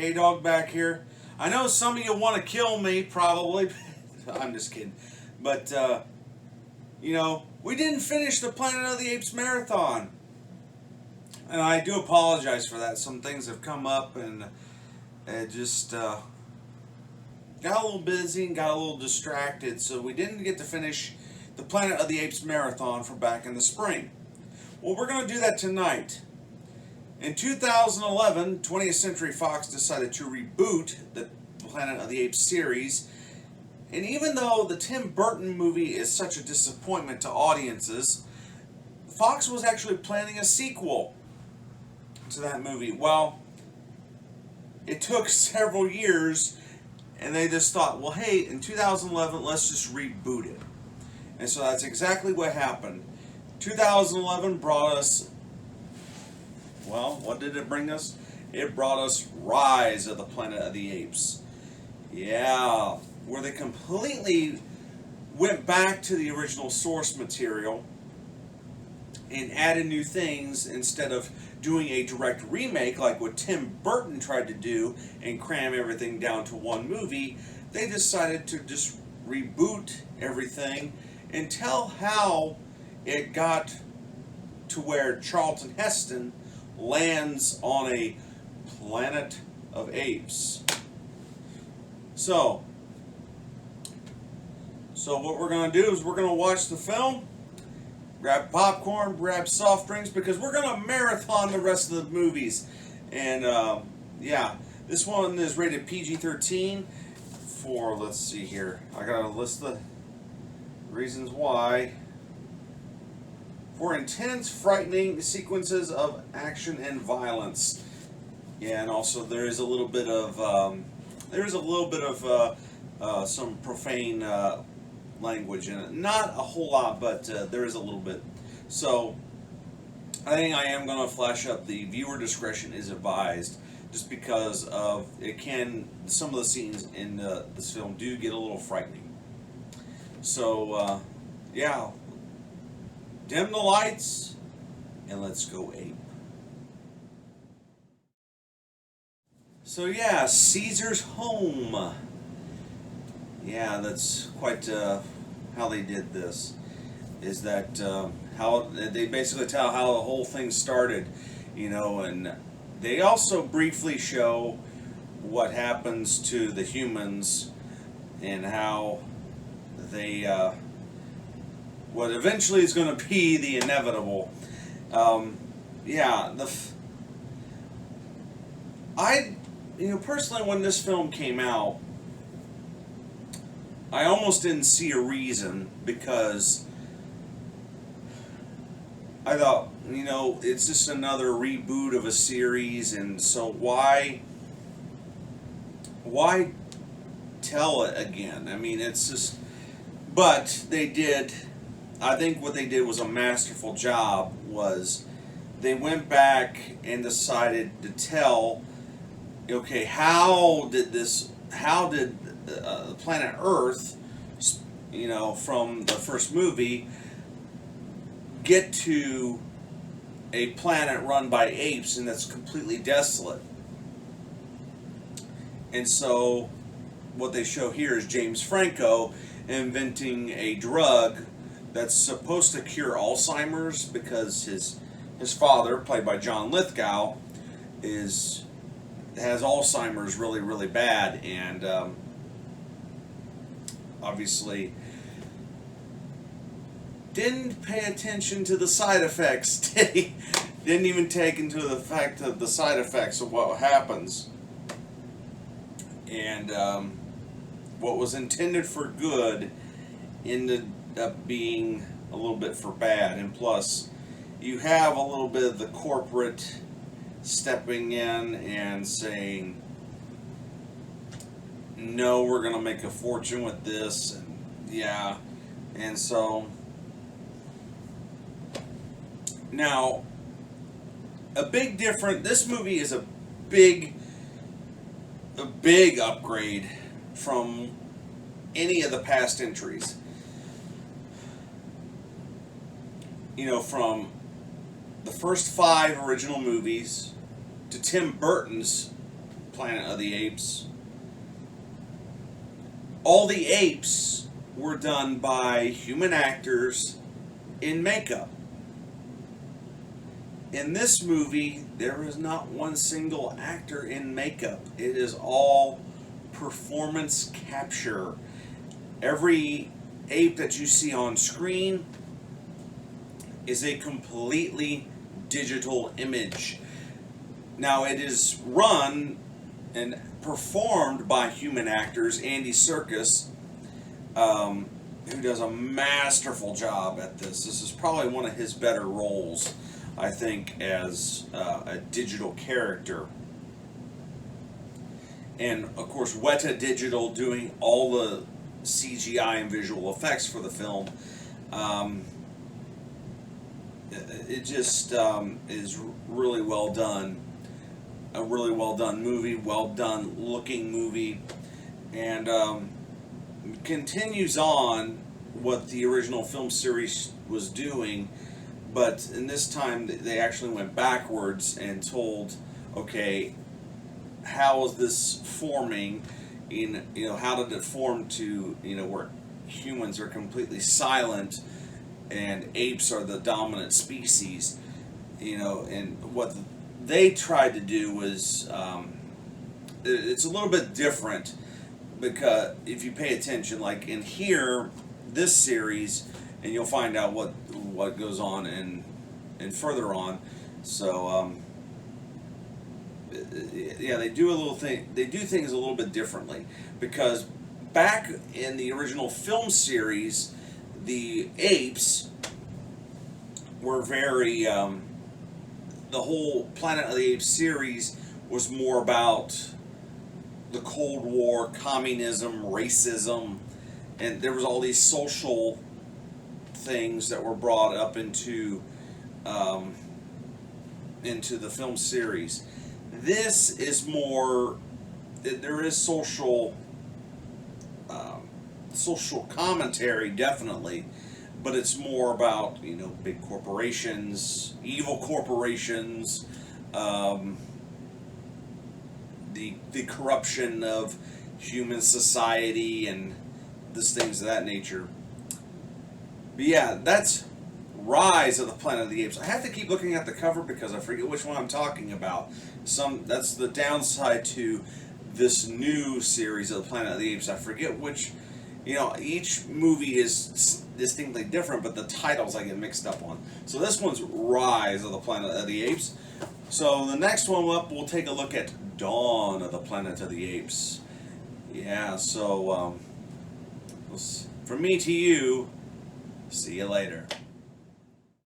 Kdog back here. I know some of you want to kill me, probably. I'm just kidding. But, we didn't finish the Planet of the Apes marathon. And I do apologize for that. Some things have come up and it just got a little busy and got a little distracted. So we didn't get to finish the Planet of the Apes marathon for back in the spring. Well, we're going to do that tonight. In 2011, 20th Century Fox decided to reboot the Planet of the Apes series. And even though the Tim Burton movie is such a disappointment to audiences, Fox was actually planning a sequel to that movie. Well, it took several years, and they just thought, well, hey, in 2011, let's just reboot it. And so that's exactly what happened. 2011 brought us, well, what did it bring us? It brought us Rise of the Planet of the Apes. Yeah, where they completely went back to the original source material and added new things instead of doing a direct remake like what Tim Burton tried to do and cram everything down to one movie. They decided to just reboot everything and tell how it got to where Charlton Heston lands on a planet of apes. So what we're going to do is we're going to watch the film, grab popcorn, grab soft drinks, because we're going to marathon the rest of the movies. And this one is rated PG-13 for, let's see here, I got to list the reasons why. For intense, frightening sequences of action and violence. Yeah, and also there is a little bit of some profane language in it. Not a whole lot, but there is a little bit. So I think I am going to flash up the viewer discretion is advised, just because of some of the scenes in this film do get a little frightening. So dim the lights and let's go ape. So yeah, Caesar's home. Yeah, that's quite how they did this. Is that how they basically tell how the whole thing started, and they also briefly show what happens to the humans and how they what eventually is going to be the inevitable. Personally, when this film came out, I almost didn't see a reason, because I thought, it's just another reboot of a series, and so why tell it again? I mean, it's just, but they did, I think what they did was a masterful job. Was they went back and decided to tell, okay, how did the planet Earth, from the first movie, get to a planet run by apes and that's completely desolate? And so what they show here is James Franco inventing a drug that's supposed to cure Alzheimer's, because his father, played by John Lithgow, has Alzheimer's really, really bad, and obviously didn't pay attention to the side effects. Didn't even take into the fact of the side effects of what happens. And what was intended for good ended up being a little bit for bad. And plus, you have a little bit of the corporate stepping in and saying, no, we're going to make a fortune with this. And so now this movie is a big upgrade from any of the past entries. From the first 5 original movies to Tim Burton's Planet of the Apes. All the apes were done by human actors in makeup. In this movie, there is not one single actor in makeup. It is all performance capture. Every ape that you see on screen is a completely digital image. Now, it is run and performed by human actors. Andy Serkis, who does a masterful job at this. This is probably one of his better roles, I think, as a digital character. And of course, Weta Digital doing all the CGI and visual effects for the film. It just is really well done. A really well done movie, well done looking movie, and continues on what the original film series was doing, but in this time they actually went backwards and told, okay, how is this forming? How did it form to where humans are completely silent and apes are the dominant species? And what they tried to do was, it's a little bit different, because if you pay attention, like in here, this series, and you'll find out what goes on and further on. So yeah, they do things a little bit differently, because back in the original film series, the apes were very the whole Planet of the Apes series was more about the Cold War, communism, racism, and there was all these social things that were brought up into the film series. This is more, there is social commentary, definitely, but it's more about big corporations, evil corporations, the corruption of human society, and these things of that nature. But yeah, that's Rise of the Planet of the Apes. I have to keep looking at the cover because I forget which one I'm talking about. That's the downside to this new series of the Planet of the Apes. I forget which. Each movie is distinctly different, but the titles I get mixed up on. So this one's Rise of the Planet of the Apes. So the next one up, we'll take a look at Dawn of the Planet of the Apes. Yeah, so from me to you, see you later.